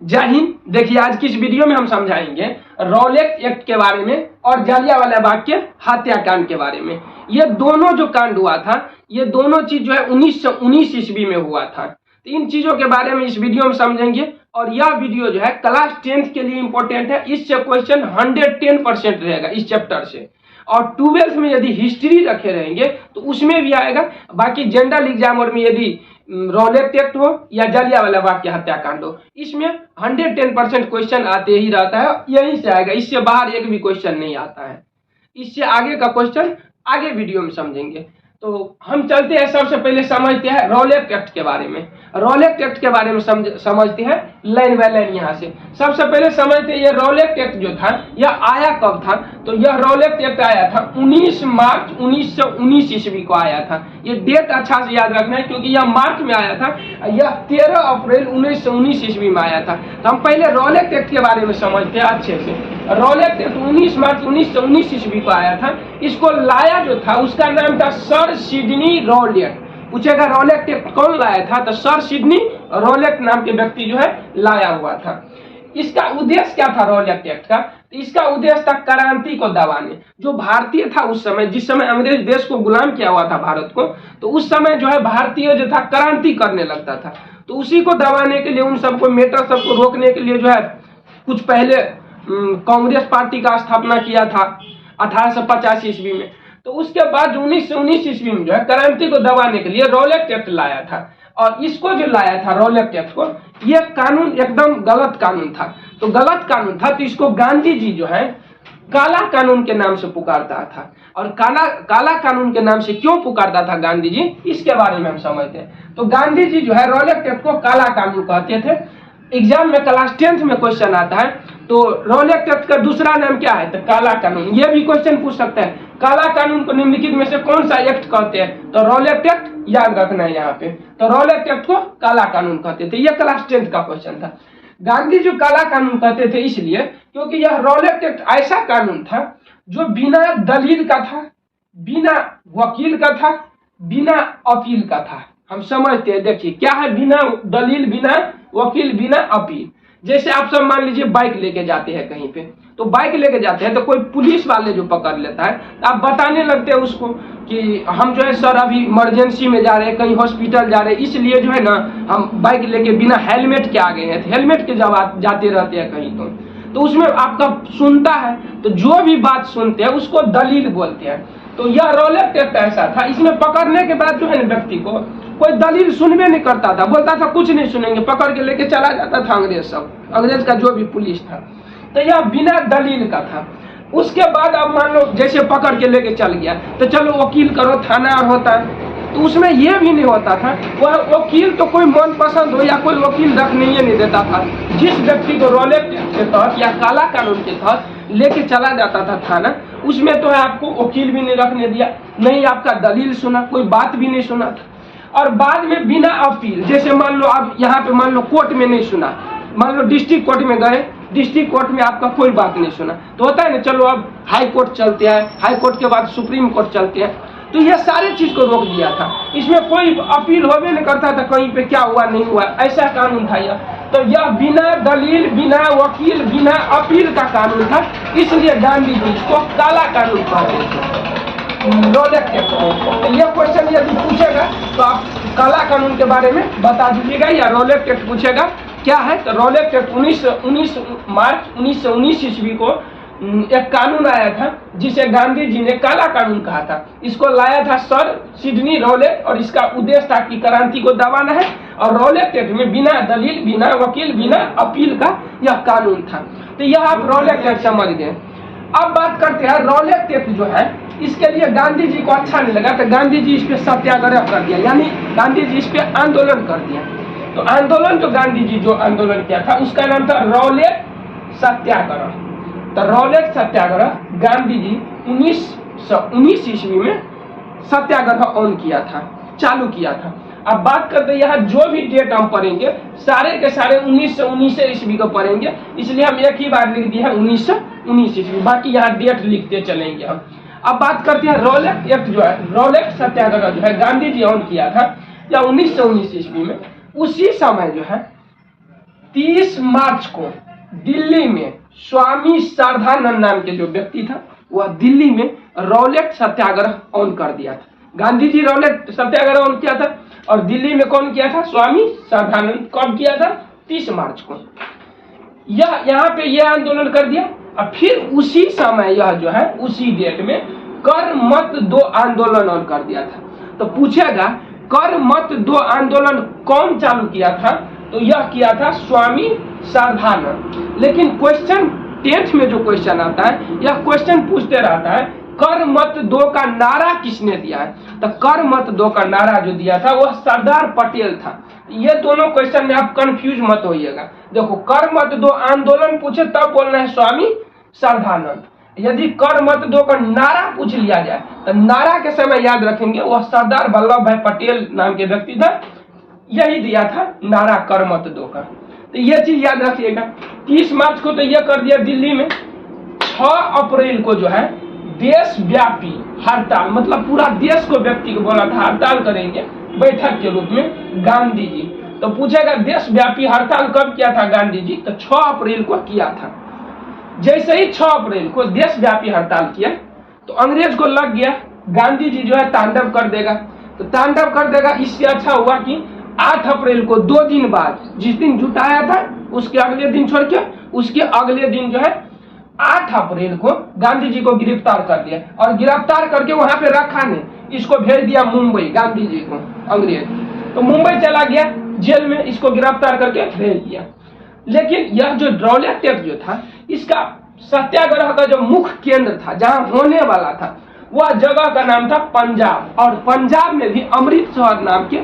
जय हिंद। देखिए आज की इस वीडियो में हम समझाएंगे रॉलेट एक्ट के बारे में और जालियांवाला बाग के हत्याकांड के बारे में। ये दोनों जो कांड हुआ था, ये दोनों चीज जो है 1919 ईस्वी में हुआ था। तो इन चीजों के बारे में इस वीडियो में समझेंगे और यह वीडियो जो है क्लास 10th के लिए इंपॉर्टेंट है। इससे क्वेश्चन 110% रहेगा इस चैप्टर से। और 12th में यदि हिस्ट्री रखे रहेंगे तो उसमें भी आएगा। बाकी जनरल एग्जाम और में यदि रॉलेट एक्ट हो या जालियांवाला बाग के हत्याकांड हो, इसमें 110% क्वेश्चन आते ही रहता है, यहीं से आएगा। इससे बाहर एक भी क्वेश्चन नहीं आता है। इससे आगे का क्वेश्चन आगे वीडियो में समझेंगे। तो हम चलते हैं, सबसे पहले समझते हैं रॉलेट एक्ट के बारे में। रॉलेट एक्ट के बारे में समझते हैं लाइन बाय लाइन। यहाँ से सबसे पहले समझते हैं ये रॉलेट एक्ट जो था यह आया कब था। तो यह रॉलेट एक्ट आया था 19 मार्च 1919 ईस्वी को आया था। ये डेट अच्छा से याद रखना है क्योंकि यह मार्च में आया था, यह 13 अप्रैल 1919 ईस्वी में आया था। तो हम पहले रॉलेट एक्ट के बारे में समझते हैं अच्छे से। रॉलेट एक्ट 19 मार्च 1919 ईस्वी को आया था। इसको लाया जो था उसका नाम था सर सिडनी रॉलेट। पूछेगा रॉलेट एक्ट कौन लाया था, तो सर सिडनी रॉलेट नाम के व्यक्ति जो है लाया हुआ था। इसका उद्देश्य क्या था रॉलेट एक्ट का? तो इसका उद्देश्य था क्रांति को दबाने। जो भारतीय था उस समय, जिस समय अंग्रेज देश को गुलाम किया हुआ था भारत को, तो उस समय जो है भारतीय जो था क्रांति करने लगता था। तो उसी को दबाने के लिए, उन सबको मेटर सबको रोकने के लिए जो है कुछ पहले कांग्रेस पार्टी का स्थापना किया था 1885 ईस्वी में। तो उसके बाद 1919 ईस्वी में जो है क्रांति को दबाने के लिए रॉलेट एक्ट लाया था। और इसको जो लाया था रॉलेट एक्ट को, यह कानून एकदम गलत कानून था। तो गलत कानून था तो इसको गांधी जी जो है काला कानून के नाम से पुकारता था। और काला कानून के नाम से क्यों पुकारता था गांधी जी, इसके बारे में हम समझते हैं। तो गांधी जी जो है रॉलेट एक्ट को काला कानून कहते थे। एग्जाम में क्लास 10th में क्वेश्चन आता है तो रॉलेट एक्ट का दूसरा नाम क्या है, तो काला कानून। ये भी क्वेश्चन पूछ सकता है, काला कानून को निम्नलिखित में से कौन सा एक्ट कहते हैं, तो रॉलेट एक्ट याद रखना है यहाँ पे। तो रॉलेट एक्ट को काला कानून कहते थे। ये क्लास 10th का क्वेश्चन था। गांधी जी काला कानून कहते थे इसलिए क्योंकि यह रॉलेट एक्ट ऐसा कानून था जो बिना दलील का था, बिना वकील का था, बिना अपील का था। हम समझते हैं, देखिए क्या है बिना दलील, बिना वकील, बिना अपील। जैसे आप सब मान लीजिए बाइक लेके जाते हैं कहीं पे, तो बाइक लेके जाते हैं तो कोई पुलिस वाले जो पकड़ लेता है तो आप बताने लगते हैं उसको कि हम जो है सर अभी इमरजेंसी में जा रहे हैं, कहीं हॉस्पिटल जा रहे हैं, इसलिए जो है ना हम बाइक लेके बिना हेलमेट के आ गए हैं। हेलमेट के जब आप जाते रहते हैं कहीं तो उसमें आपका सुनता है, तो जो भी बात सुनते हैं उसको दलील बोलते हैं। तो यह रॉलेट एक्ट ऐसा था, इसमें पकड़ने के बाद जो है ना व्यक्ति को कोई दलील सुनने नहीं करता था, बोलता था कुछ नहीं सुनेंगे, पकड़ के लेके चला जाता था अंग्रेज का जो भी पुलिस था। तो यह बिना दलील का था। उसके बाद अब मान लो जैसे पकड़ के लेके चल गया तो चलो वकील करो, थाना और होता है, तो उसमें यह भी नहीं होता था वह वकील तो कोई मन पसंद हो या कोई वकील रखने ही नहीं देता था। जिस व्यक्ति को रॉलेट के तहत या काला कानून के तहत लेके चला जाता था थाना, उसमें तो है आपको वकील भी नहीं रखने दिया, नहीं आपका दलील सुना, कोई बात भी नहीं सुना था। और बाद में बिना अपील, जैसे मान लो आप यहाँ पे मान लो कोर्ट में नहीं सुना, मान लो डिस्ट्रिक्ट कोर्ट में गए, डिस्ट्रिक्ट कोर्ट में आपका कोई बात नहीं सुना, तो होता है ना चलो अब हाई कोर्ट चलते हैं, हाई कोर्ट के बाद सुप्रीम कोर्ट चलते हैं। तो यह सारी चीज को रोक दिया था, इसमें कोई अपील होवे नहीं करता था कहीं पे क्या हुआ नहीं हुआ, ऐसा कानून था यह। तो यह बिना दलील, बिना वकील, बिना अपील का कानून था, इसलिए गांधी जी इसको काला कानून कहते थे रॉलेट एक्ट। तो यह क्वेश्चन यदि पूछेगा तो आप काला कानून के बारे में बता दीजिएगा, या रॉलेट एक्ट पूछेगा क्या है। तो रॉलेट एक्ट 19 मार्च 1919 ईस्वी को एक कानून आया था जिसे गांधी जी ने काला कानून कहा था। इसको लाया था सर सिडनी रॉलेट और इसका उद्देश्य था कि क्रांति को दबाना है। और रॉलेट एक्ट में बिना दलील, बिना वकील, बिना अपील का यह कानून था। तो यह आप रॉलेट एक्ट समझ गए। अब बात करते हैं रॉलेट एक्ट जो है, इसके लिए गांधी जी को अच्छा नहीं लगा तो गांधी जी इस पे सत्याग्रह कर दिया, यानी गांधी जी इस पे आंदोलन कर दिया। तो आंदोलन जो गांधी जी जो आंदोलन किया था उसका नाम था रॉलेट सत्याग्रह। तो रॉलेट सत्याग्रह गांधी जी 1919 ईस्वी में सत्याग्रह ऑन किया था, चालू किया था। अब बात करते हैं यहाँ जो भी डेट हम पढ़ेंगे सारे के सारे 1919 ईस्वी को पढ़ेंगे, इसलिए हम एक ही बार लिख दिया है 1919 ईस्वी, बाकी यहाँ डेट लिखते चलेंगे हम। अब बात करते हैं रॉलेट एक्ट जो है, रॉलेट सत्याग्रह जो है गांधी जी ऑन किया था या 1919 ईस्वी में। उसी समय जो है 30 मार्च को दिल्ली में स्वामी श्रद्धानंद नाम के जो व्यक्ति था, वह दिल्ली में रॉलेट सत्याग्रह ऑन कर दिया था। Gandhi ji Rowlatt Satyagraha on किया था और दिल्ली में कौन किया था? स्वामी श्रद्धानंद। कब किया था? 30 मार्च को। यह यहाँ पे यह आंदोलन कर दिया। और फिर उसी समय यह जो है उसी डेट में कर मत दो आंदोलन ऑन कर दिया था। तो पूछेगा कर मत दो आंदोलन कौन चालू किया था? तो यह किया था स्वामी श्रद्धानंद। लेकिन क्वेश्चन 10th में जो क्वेश्चन आता है, यह क्वेश्चन पूछते रहता है कर मत दो का नारा किसने दिया है? तो कर मत दो का नारा जो दिया था वह सरदार पटेल था। ये दोनों क्वेश्चन में आप कंफ्यूज मत होइएगा। देखो, कर मत दो आंदोलन पूछे तब बोलना है स्वामी श्रद्धानंद। यदि कर मत दो का नारा पूछ लिया जाए तो नारा के समय याद रखेंगे वह सरदार वल्लभ भाई पटेल नाम के व्यक्ति था, यही दिया था नारा कर मत दो का। तो ये चीज याद रखिएगा। 30 मार्च को तो यह कर दिया दिल्ली में। 6 अप्रैल को जो है देशव्यापी हड़ताल, मतलब पूरा देश को व्यक्ति को बोला था हड़ताल करेंगे बैठक के रूप में गांधी जी। तो पूछेगा देशव्यापी हड़ताल कब किया था गांधी जी? तो 6 अप्रैल को किया था। जैसे ही 6 अप्रैल को देशव्यापी हड़ताल किया तो अंग्रेज को लग गया गांधी जी जो है तांडव कर देगा। तो तांडव कर देगा, इससे अच्छा हुआ कि 8 अप्रैल को 2 दिन बाद, जिस दिन जुटाया था उसके अगले दिन छोड़ के उसके अगले दिन जो है 8 अप्रैल को गांधी जी को गिरफ्तार कर दिया। और गिरफ्तार करके वहां पे रखा नहीं, इसको भेज दिया मुंबई गांधी जी को अंग्रेज। तो मुंबई चला गया जेल में, इसको गिरफ्तार करके भेज दिया। लेकिन यह जो रॉलेट एक्ट जो था, इसका सत्याग्रह का जो मुख्य केंद्र था जहां होने वाला था वह जगह का नाम था पंजाब। और पंजाब में भी अमृतसर नाम के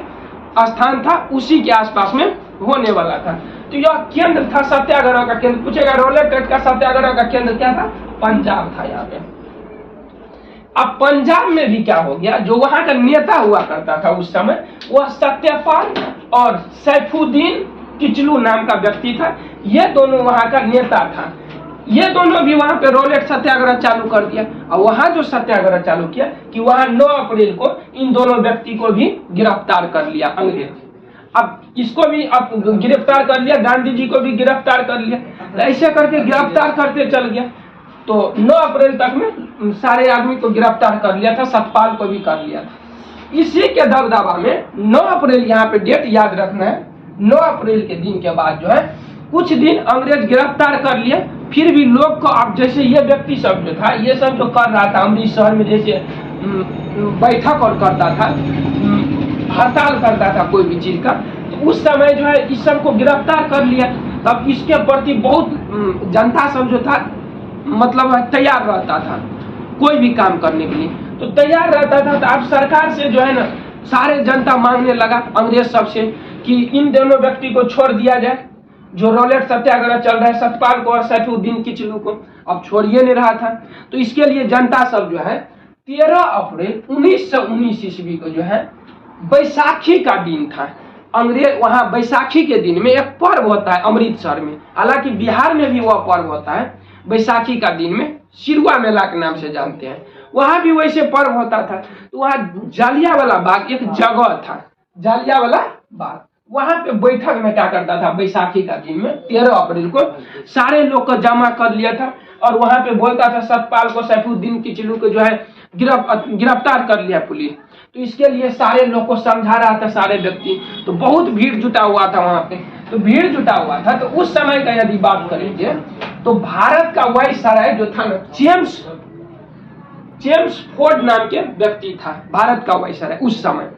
स्थान था, उसी के आसपास में होने वाला था। तो यह केंद्र था सत्याग्रह का केंद्र। पूछेगा रॉलेट एक्ट का सत्याग्रह का केंद्र क्या था? पंजाब था यहाँ पे। अब पंजाब में भी क्या हो गया, जो वहां का नेता हुआ करता था उस समय, वह सत्यपाल और सैफुद्दीन किचलू नाम का व्यक्ति था। ये दोनों वहां का नेता था। ये दोनों भी वहां पे रॉलेट सत्याग्रह चालू कर दिया। और वहां जो सत्याग्रह चालू किया कि वहां 9 अप्रैल को इन दोनों व्यक्ति को भी गिरफ्तार कर लिया अंग्रेज। अब इसको भी अब गिरफ्तार कर लिया, गांधी जी को भी गिरफ्तार कर लिया। ऐसे करके गिरफ्तार करते चल गया। तो 9 अप्रैल तक में सारे आदमी को गिरफ्तार कर लिया था, सतपाल को भी कर लिया था। इसी के दबदबा में 9 अप्रैल यहाँ पे डेट याद रखना है। 9 अप्रैल के दिन के बाद जो है कुछ दिन अंग्रेज गिरफ्तार कर लिया। फिर भी लोग को, अब जैसे ये व्यक्ति सब जो था, ये सब जो कर रहा था अमृतसर में, जैसे बैठक और करता था, हड़ताल करता था कोई भी चीज का, तो उस समय जो है इस सब को गिरफ्तार कर लिया। तब इसके प्रति बहुत जनता सब जो था मतलब तैयार रहता था कोई भी काम करने के लिए, तो तैयार रहता था। तो अब सरकार से जो है ना सारे जनता मांगने लगा अंग्रेज सब से कि इन दोनों व्यक्ति को छोड़ दिया जाए, जो रॉलेट सत्याग्रह चल रहा है, सतपाल को और सैफुद्दीन किचलू को अब छोड़िए नहीं रहा था। तो इसके लिए जनता सब जो है 13 अप्रैल 1919 ईस्वी को जो है बैसाखी का दिन था। अंग्रेज वहां बैसाखी के दिन में एक पर्व होता है अमृतसर में, हालांकि बिहार में भी वह पर्व होता है बैसाखी का दिन में, सिरुआ मेला के नाम से जानते हैं। वहां भी वैसे पर्व होता था। तो वहां जालियावाला बाग एक जगह था, जालियावाला बाग, वहां पे बैठक में क्या करता था बैसाखी का दिन में 13 अप्रैल को सारे लोग को जमा कर लिया था। और वहां पे बोलता था सतपाल को, सैफुद्दीन किचलू को जो है गिरफ्तार कर लिया पुलिस। तो इसके लिए सारे लोग को समझा रहा था सारे व्यक्ति। तो बहुत भीड़ जुटा हुआ था वहां पे। तो भीड़ जुटा हुआ था। तो उस समय का यदि बात करेंगे तो भारत का वायसराय जो था ना, जेम्स फोर्ड नाम के व्यक्ति था भारत का वायसराय उस समय।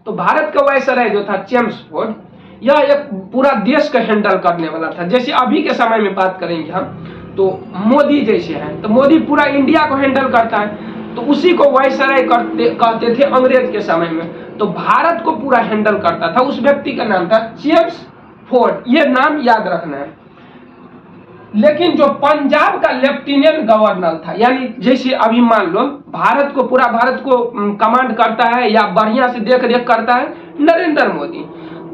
तो भारत का वायसराय जो था जेम्स फोर्ड, यह एक पूरा देश का हैंडल करने वाला था। जैसे अभी के समय में बात करेंगे हम तो मोदी जैसे हैं, तो मोदी पूरा इंडिया को हैंडल करता है, तो उसी को वायसराय कहते थे अंग्रेज के समय में। तो भारत को पूरा हैंडल करता था, उस व्यक्ति का नाम था जेम्स फोर्ड, ये नाम याद रखना है। लेकिन जो पंजाब का लेफ्टिनेंट गवर्नर था, यानी जैसे अभी मान लो भारत को, पूरा भारत को कमांड करता है या बढ़िया से देख रेख करता है नरेंद्र मोदी,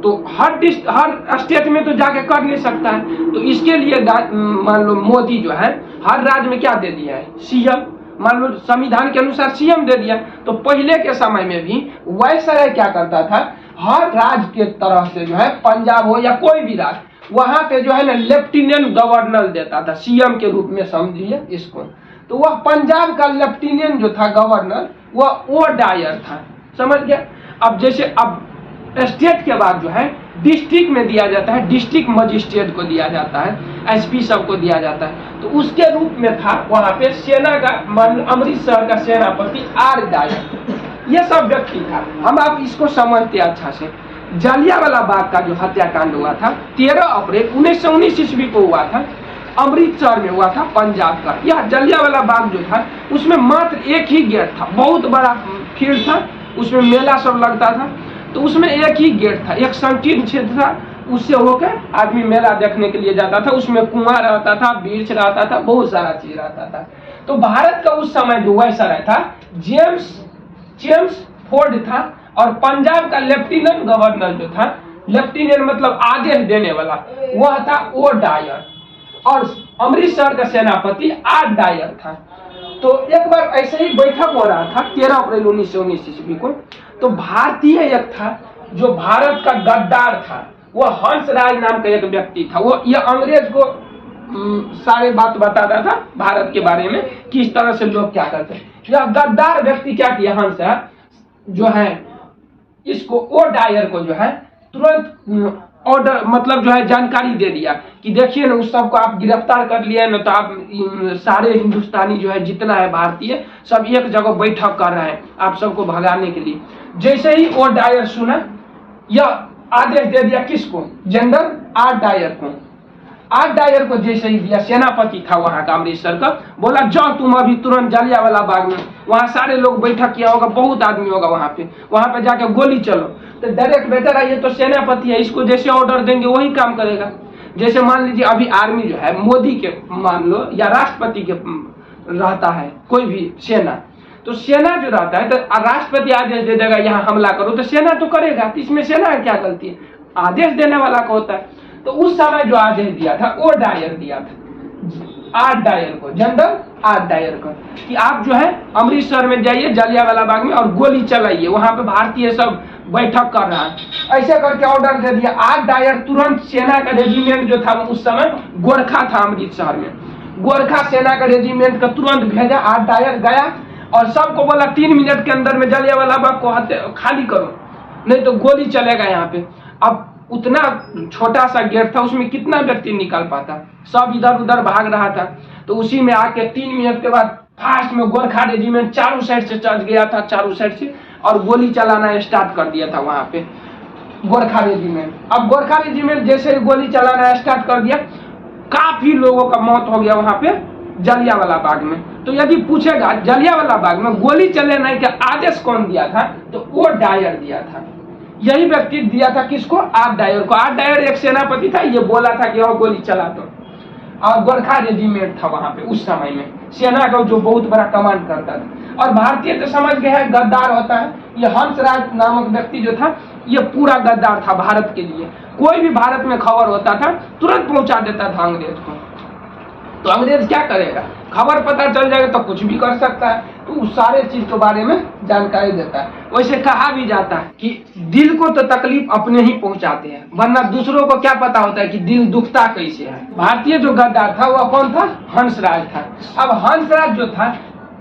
तो हर स्टेट में तो जाके कर नहीं सकता है। तो इसके लिए मान लो मोदी जो है हर राज्य में क्या दे दिया है, सीएम। मान लो संविधान के अनुसार सीएम दे दिया। तो पहले के समय में भी वायसराय क्या करता था, हर राज्य के तरह से जो है, पंजाब हो या कोई भी राज्य, वहां पे जो है ना लेफ्टिनेंट गवर्नर देता था, सीएम के रूप में समझिए इसको। तो वह पंजाब का लेफ्टिनेंट जो था गवर्नर वह ओ डायर था, समझ गया। अब जैसे अब स्टेट के बाद जो है डिस्ट्रिक्ट में दिया जाता है, डिस्ट्रिक्ट मजिस्ट्रेट को दिया जाता है, एसपी सबको दिया जाता है। तो उसके रूप में था वहां पे सेना का अमृतसर का सेनापति आर डायर, ये सब व्यक्ति था। हम आप इसको समझते अच्छा से। जालियांवाला बाग का जो हत्याकांड हुआ था 13 अप्रैल 1919 ईस्वी को हुआ था, अमृतसर में हुआ था, पंजाब का। यह जालियांवाला बाग जो था उसमें मात्र एक ही गेट था, बहुत बड़ा फील्ड था, उसमें मेला सब लगता था। तो उसमें एक ही गेट था, एक संकीर्ण क्षेत्र था, उससे होकर आदमी मेला देखने के लिए जाता था। उसमें कुआं रहता था, वृक्ष रहता था, बहुत सारा चीज रहता था। तो भारत का उस समय जो वायसराय था जेम्स फोर्ड था, और पंजाब का लेफ्टिनेंट गवर्नर जो था, लेफ्टिनेंट मतलब आदेश देने वाला, वह था ओ डायर, और अमृतसर का सेनापति आर डायर था। तो एक बार ऐसे ही बैठक हो रहा था 13 अप्रैल 1919 ईस्वी को। तो भारतीय एक था जो भारत का गद्दार था, वह हंसराज नाम का एक व्यक्ति था। वो ये अंग्रेज को सारे बात बताता था भारत के बारे में, किस तरह से लोग क्या करते हैं। यह गद्दार व्यक्ति क्या किया, हंसराज जो है इसको ओ डायर को जो है तुरंत ऑर्डर मतलब जो है जानकारी दे दिया कि देखिए ना उस सबको आप गिरफ्तार कर लिए ना, तो आप सारे हिंदुस्तानी जो है जितना है भारतीय सब एक जगह बैठक कर रहे हैं आप सबको भगाने के लिए। जैसे ही ओ डायर सुना, यह आदेश दे दिया किसको, जनरल आर डायर को। आर डायर को जैसे ही दिया, सेनापति था वहां का अमृतसर का, बोला जाओ तुम अभी तुरंत जालियांवाला बाग में, वहां सारे लोग बैठक किया होगा, बहुत आदमी होगा वहां पे जाके गोली चलो। तो डायरेक्ट बेटर ये तो सेनापति है, इसको जैसे ऑर्डर देंगे वही काम करेगा। जैसे मान लीजिए अभी आर्मी जो है मोदी के मान लो या राष्ट्रपति के रहता है कोई भी सेना, तो सेना जो रहता है तो राष्ट्रपति आदेश दे देगा यहाँ हमला करो, तो सेना तो करेगा। तो इसमें सेना क्या गलती है, आदेश देने वाला का होता है। तो उस समय जो आदेश दिया था वो डायर दिया था आर डायर को, जनरल आर डायर को, कि आप जो है अमृतसर में जाइए जालियांवाला बाग में और गोली चलाइए, वहां पे भारतीय सब बैठक कर रहा है। ऐसे करके ऑर्डर दे दिया। आर डायर तुरंत सेना का रेजिमेंट जो था उस समय गोरखा था अमृतसर में, गोरखा सेना का रेजिमेंट का तुरंत भेजा। आर डायर गया और सबको बोला 3 मिनट के अंदर में जालियांवाला बाग को खाली करो, नहीं तो गोली चलेगा यहाँ पे। अब उतना छोटा सा गेट था, उसमें कितना व्यक्ति निकल पाता, सब इधर उधर भाग रहा था। तो उसी में आके 3 मिनट के बाद फास्ट में गोरखा रेजिमेंट चारों साइड से चढ़ गया था, चारों साइड से, और गोली चलाना स्टार्ट कर दिया था वहां पे गोरखा रेजिमेंट। अब गोरखा रेजिमेंट जैसे ही गोली चलाना स्टार्ट कर दिया, काफी लोगों का मौत हो गया वहां पे जालियांवाला बाग में। तो यदि पूछेगा जालियांवाला बाग में गोली चलाने का आदेश कौन दिया था, तो वो डायर दिया था। यही व्यक्ति दिया था किसको, आर डायर को। आर डायर एक सेनापति था, ये बोला था कि गोली चला दो, और गोरखा रेजिमेंट था वहां पे उस समय में, सेना का जो बहुत बड़ा कमांड करता था। और भारतीय तो समझ गए हैं गद्दार होता है, ये हंसराज नामक व्यक्ति जो था ये पूरा गद्दार था भारत के लिए। कोई भी भारत में खबर होता था तुरंत पहुंचा देता था अंग्रेज को। तो अंग्रेज क्या करेगा, खबर पता चल जाएगा तो कुछ भी कर सकता है, तो उस सारे चीज के बारे में जानकारी देता है। वैसे कहा भी जाता है कि दिल को तो तकलीफ अपने ही पहुंचाते हैं, वरना दूसरों को क्या पता होता है कि दिल दुखता कैसे है। भारतीय जो गद्दार था वह कौन था, हंसराज था। अब हंसराज जो था,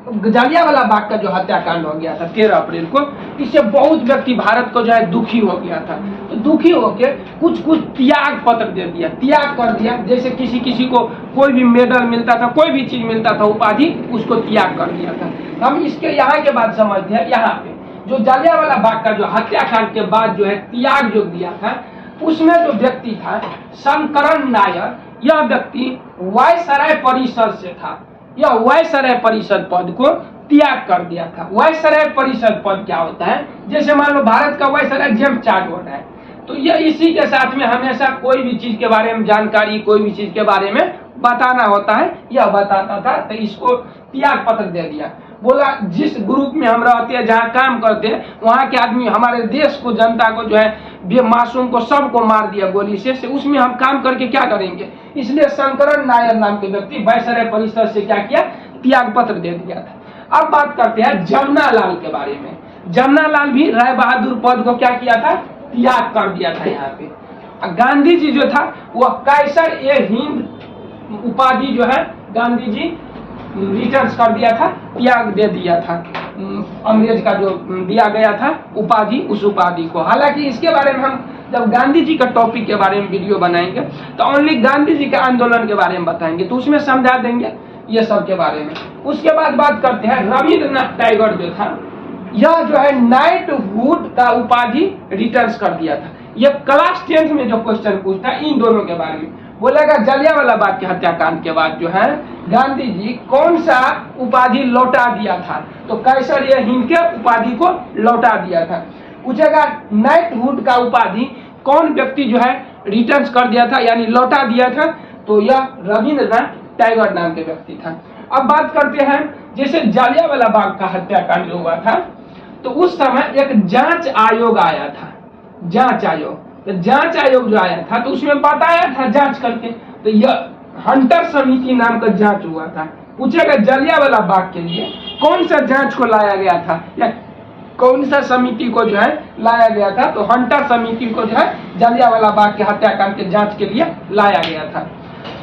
जालियांवाला बाग का जो हत्याकांड हो गया था 13 अप्रैल को, इससे बहुत व्यक्ति भारत को जो है दुखी हो गया था। तो दुखी होकर कुछ त्याग पत्र दे दिया, त्याग कर दिया। जैसे किसी किसी को कोई भी मेडल मिलता था, कोई भी चीज मिलता था, उपाधि, उसको त्याग कर दिया था। हम इसके यहाँ के बाद समझते हैं, यहाँ पे जो जालियांवाला बाग का जो हत्याकांड के बाद जो है त्याग जो दिया था, उसमें जो व्यक्ति था शंकरन नायर, यह व्यक्ति वायसराय परिषद से था। यह वायसराय परिषद पद को त्याग कर दिया था। वायसराय परिषद पद क्या होता है, जैसे मान लो भारत का वायसराय जेम्स चार्टर्ड है, तो यह इसी के साथ में हमेशा कोई भी चीज के बारे में जानकारी, कोई भी चीज के बारे में बताना होता है, यह बताता था। तो इसको त्याग पत्र दे दिया, बोला जिस ग्रुप में हम रहते हैं, जहाँ काम करते हैं, वहाँ के आदमी हमारे देश को, जनता को जो है बेमासूम को सबको मार दिया गोली से, उसमें हम काम करके क्या करेंगे। इसलिए शंकरन नायर नाम के व्यक्ति वायसराय परिषद से क्या किया, त्याग पत्र दे दिया था। अब बात करते हैं जमनालाल के बारे में। जमनालाल भी राय बहादुर पद को क्या किया था, त्याग कर दिया था यहाँ पे। गांधी जी जो था वह कैसर ए हिंद उपाधि जो है गांधी जी रिटर्न कर दिया था, त्याग दे दिया था अंग्रेज का जो दिया गया था उपाधि, उस उपाधि को। हालांकि इसके बारे में हम जब गांधी जी का टॉपिक के बारे में वीडियो बनाएंगे तो ओनली गांधी जी के आंदोलन के बारे में बताएंगे, तो उसमें समझा देंगे ये सब के बारे में। उसके बाद बात करते हैं रविंद्रनाथ टैगोर जो था, यह जो है नाइटहुड का उपाधि रिटर्न कर दिया था। यह क्लास 10th में जो क्वेश्चन पूछता है इन दोनों के बारे में, बोलेगा जलियांवाला बाग के हत्याकांड के बाद जो है गांधी जी कौन सा उपाधि लौटा दिया था, तो कैसर ये हिंद के उपाधि को लौटा दिया था। पूछेगा नाइटहुड का उपाधि कौन व्यक्ति जो है रिटर्न कर दिया था यानी लौटा दिया था, तो यह रविंद्रनाथ टैगोर नाम के व्यक्ति था। अब बात करते हैं जैसे जलियांवाला बाग का हत्याकांड जो हुआ था तो उस समय एक जांच आयोग आया था, जांच आयोग। तो जांच आयोग जो आया था तो उसमें बताया था जांच करके, तो यह हंटर समिति नाम का जांच हुआ था। पूछेगा जलियांवाला बाग के लिए कौन सा जांच को लाया गया था या कौन सा समिति को जो है लाया गया था, तो हंटर समिति को जो है जलियांवाला बाग के हत्याकांड के जांच के लिए लाया गया था।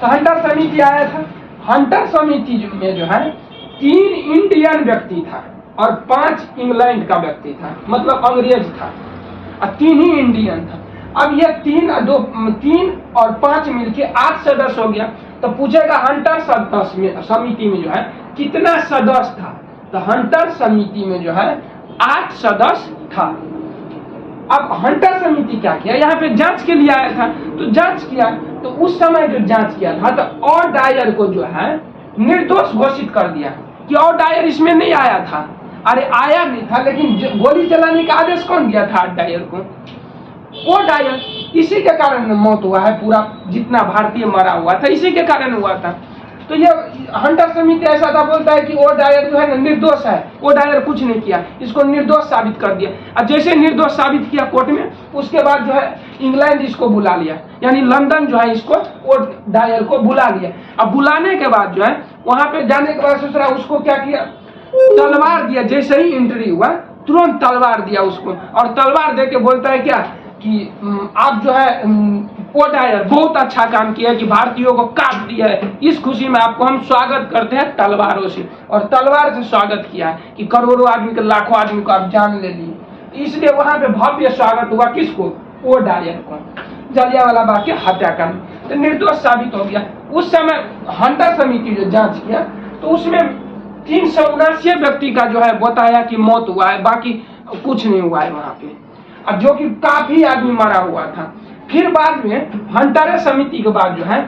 तो हंटर समिति आया था। हंटर समिति में जो है 3 इंडियन व्यक्ति था और 5 इंग्लैंड का व्यक्ति था, मतलब अंग्रेज था और 3 ही इंडियन था। अब ये 3 और 5 मिलके 8 सदस्य हो गया। तो पूछेगा हंटर समिति में जो है कितना सदस्य था, तो हंटर समिति में जो है 8 सदस्य था। अब हंटर समिति क्या किया, यहाँ पे जांच के लिए आया था तो जांच किया, तो उस समय जो जांच किया था तो और डायर को जो है निर्दोष घोषित कर दिया कि और डायर इसमें नहीं आया था। अरे आया नहीं था, लेकिन गोली चलाने का आदेश कौन दिया था डायर को, वो डायर। इसी के कारण मौत हुआ है, पूरा जितना भारतीय मरा हुआ था इसी के कारण हुआ था। तो ये हंटर समिति ऐसा था, बोलता है कि वो डायर जो है ना निर्दोष है, वो डायर कुछ नहीं किया, इसको निर्दोष साबित कर दिया। और जैसे निर्दोष साबित किया कोर्ट में, उसके बाद जो है इंग्लैंड इसको बुला लिया, यानी लंदन जो है इसको वो डायर को बुला लिया। अब बुलाने के बाद जो है वहां पे जाने के बाद दूसरा उसको क्या किया, तलवार दिया। जैसे ही एंट्री हुआ तुरंत तलवार दिया उसको, और तलवार दे के बोलता है क्या कि आप जो है वो डायर बहुत अच्छा काम किया कि भारतीयों को काट दिया है, इस खुशी में आपको हम स्वागत करते हैं तलवारों से। और तलवार से स्वागत किया है कि करोड़ों आदमी के, लाखों आदमी को आप जान ले लिए, इसलिए वहां पे भव्य स्वागत हुआ। किसको, वो डायर को। जलियांवाला बाग के हत्याकांड तो निर्दोष साबित हो गया। उस समय हंटर समिति जो जांच किया तो उसमें 379 व्यक्ति का जो है बताया कि मौत हुआ है, बाकी कुछ नहीं हुआ है वहां पे, अब जो कि काफी आदमी मरा हुआ था। फिर बाद में हंटर समिति के बाद जो है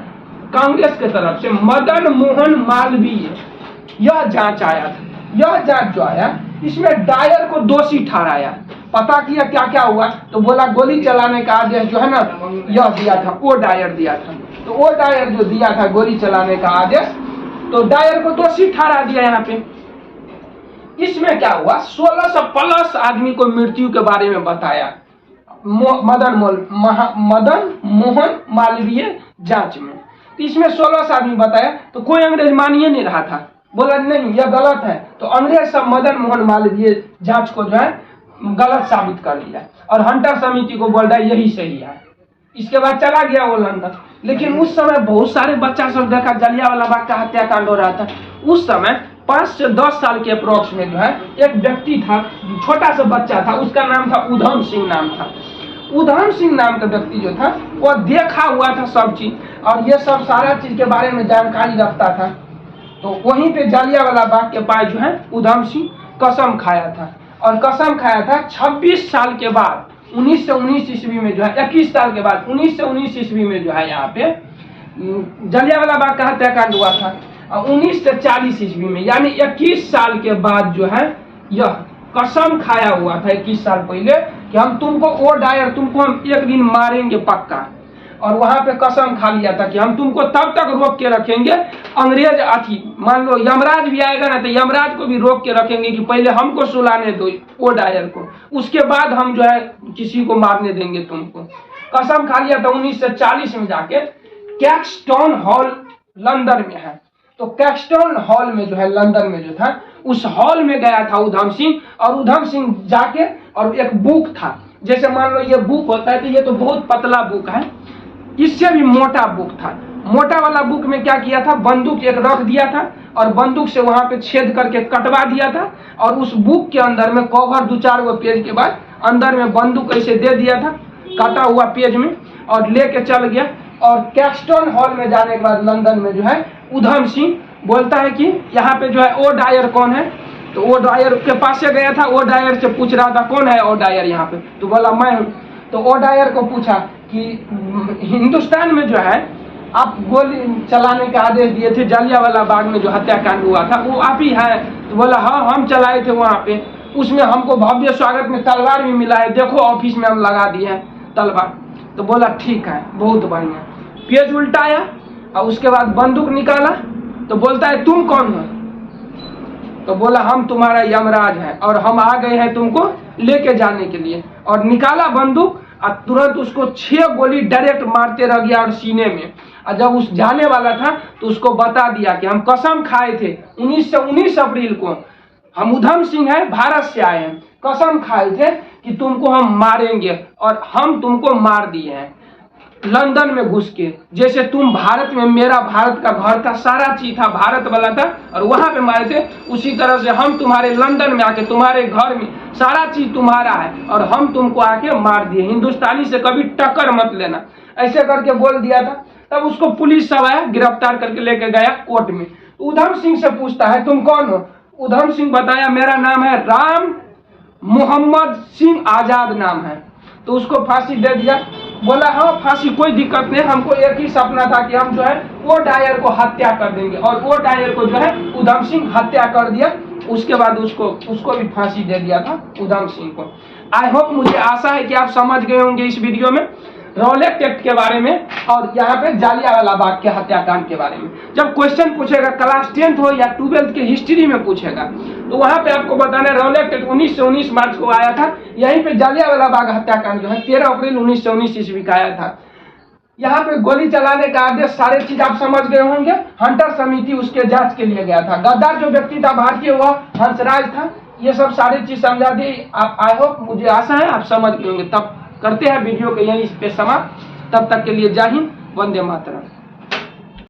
कांग्रेस के तरफ से मदन मोहन मालवीय यह जांच आया था। यह जांच जो आया इसमें डायर को दोषी ठहराया। पता किया क्या क्या हुआ, तो बोला गोली चलाने का आदेश जो है ना यह दिया था, वो डायर दिया था। तो वो डायर जो दिया था गोली चलाने का आदेश, तो डायर को दोषी ठहरा दिया। यहाँ पे इसमें क्या हुआ, 1600 प्लस आदमी को मृत्यु के बारे में बताया मदन मोहन मालवीय जांच में। तो इसमें 1600 आदमी बताया, तो कोई अंग्रेज मानिए नहीं रहा था, बोला नहीं यह गलत है। तो अंग्रेज सब मदन मोहन मालवीय जांच को जो है गलत साबित कर दिया और हंटर समिति को बोल रहा है यही सही है। इसके बाद चला गया वो लंदन। लेकिन उस समय बहुत सारे बच्चा सब देखा जलियांवाला बाग का हत्याकांड हो रहा था। उस समय 5 से 10 साल के अप्रोक्स में जो है एक व्यक्ति था, छोटा सा बच्चा था, उसका नाम था उधम सिंह नाम था। उधम सिंह नाम का व्यक्ति जो था वो देखा हुआ था सब चीज, और ये सब सारा चीज के बारे में जानकारी रखता था। तो वहीं पे जलियांवाला बाग के पास जो है उधम सिंह कसम खाया था, और कसम खाया था 26 साल के बाद 1919 ईस्वी में जो है 21 साल के बाद 1919 ईस्वी में जो है यहाँ पे जलियांवाला बाग का हत्याकांड हुआ था। 1940 ईस्वी में यानी 21 साल के बाद जो है यह कसम खाया हुआ था 21 साल पहले कि हम तुमको वो डायर तुमको हम एक दिन मारेंगे पक्का। और वहां पे कसम खा लिया था कि हम तुमको तब तक रोक के रखेंगे, अंग्रेज अथी मान लो यमराज भी आएगा ना तो यमराज को भी रोक के रखेंगे कि पहले हमको सुलाने दो वो डायर को, उसके बाद हम जो है किसी को मारने देंगे तुमको। कसम खा लिया था। 1940 में जाके कैक्सटन हॉल लंदन में है, तो कैक्सटन हॉल में जो है लंदन में जो था उस हॉल में गया था उधम सिंह, और उधम सिंह जाके और एक बुक था जैसे मान लो ये बुक होता है तो ये तो बहुत पतला बुक है, इससे भी मोटा बुक था। मोटा वाला बुक में क्या किया था, बंदूक एक रख दिया था और बंदूक से वहां पे छेद करके कटवा दिया था और उस बुक के अंदर में कवर 2-4 गो पेज के बाद अंदर में बंदूक ऐसे दे दिया था काटा हुआ पेज में और लेके चल गया। और कैक्सटन हॉल में जाने के बाद लंदन में जो है उधम सिंह बोलता है कि यहाँ पे जो है ओ डायर कौन है, तो ओ डायर के पास से गया था, ओ डायर से पूछ रहा था कौन है ओ डायर यहाँ पे, तो बोला मैं हूँ। तो ओ डायर को पूछा कि हिंदुस्तान में जो है आप गोली चलाने का आदेश दिए थे, जालियांवाला बाग में जो हत्याकांड हुआ था वो आप ही है, तो बोला हाँ हम चलाए थे वहाँ पे, उसमें हमको भव्य स्वागत में तलवार भी मिला है, देखो ऑफिस में हम लगा दिए हैं तलवार। तो बोला ठीक है बहुत बढ़िया। पेज उल्टाया और उसके बाद बंदूक निकाला तो बोलता है तुम कौन हो, तो बोला हम तुम्हारा यमराज है और हम आ गए हैं तुमको लेके जाने के लिए। और निकाला बंदूक और तुरंत उसको 6 गोली डायरेक्ट मारते रह गया और सीने में। और जब उस जाने वाला था तो उसको बता दिया कि हम कसम खाए थे 19 अप्रैल को, हम उधम सिंह है भारत से आए हैं, कसम खाए थे कि तुमको हम मारेंगे और हम तुमको मार दिए हैं लंदन में घुस के। जैसे तुम भारत में, मेरा भारत का घर था, सारा चीज था भारत वाला था और वहां पे मारे थे, उसी तरह से हम तुम्हारे लंदन में आके तुम्हारे घर में सारा चीज तुम्हारा है और हम तुमको आके मार दिए, हिंदुस्तानी से कभी टक्कर मत लेना, ऐसे करके बोल दिया था। तब उसको पुलिस सब आया, गिरफ्तार करके लेके गया कोर्ट में। उधम सिंह से पूछता है तुम कौन हो, उधम सिंह बताया मेरा नाम है राम मोहम्मद सिंह आजाद नाम है। तो उसको फांसी दे दिया। बोला हाँ फांसी कोई दिक्कत नहीं, हमको एक ही सपना था कि हम जो है वो डायर को हत्या कर देंगे, और वो डायर को जो है उधम सिंह हत्या कर दिया। उसके बाद उसको भी फांसी दे दिया था उधम सिंह को। आई होप, मुझे आशा है कि आप समझ गए होंगे इस वीडियो में रॉलेट एक्ट के बारे में और यहाँ पे जालियांवाला बाग के हत्याकांड के बारे में। जब क्वेश्चन पूछेगा क्लास 10th हो या 12th के हिस्ट्री में पूछेगा तो वहां पे आपको बताना है रॉलेट एक्ट 1919 मार्च को आया था। यहीं पे जालियांवाला बाग हत्याकांड जो है 13 अप्रैल 1919 ईस्वी का आया था। यहाँ पे गोली चलाने का आदेश, सारे चीज आप समझ गए होंगे। हंटर समिति उसके जांच के लिए गया था। गद्दार जो व्यक्ति था भारतीय वह हंसराज था। ये सब सारी चीज समझा दी आप। आई होप, मुझे आशा है आप समझ गए होंगे। तब करते हैं वीडियो को यहीं पे समाप्त। तब तक के लिए जय हिंद, वंदे मातरम।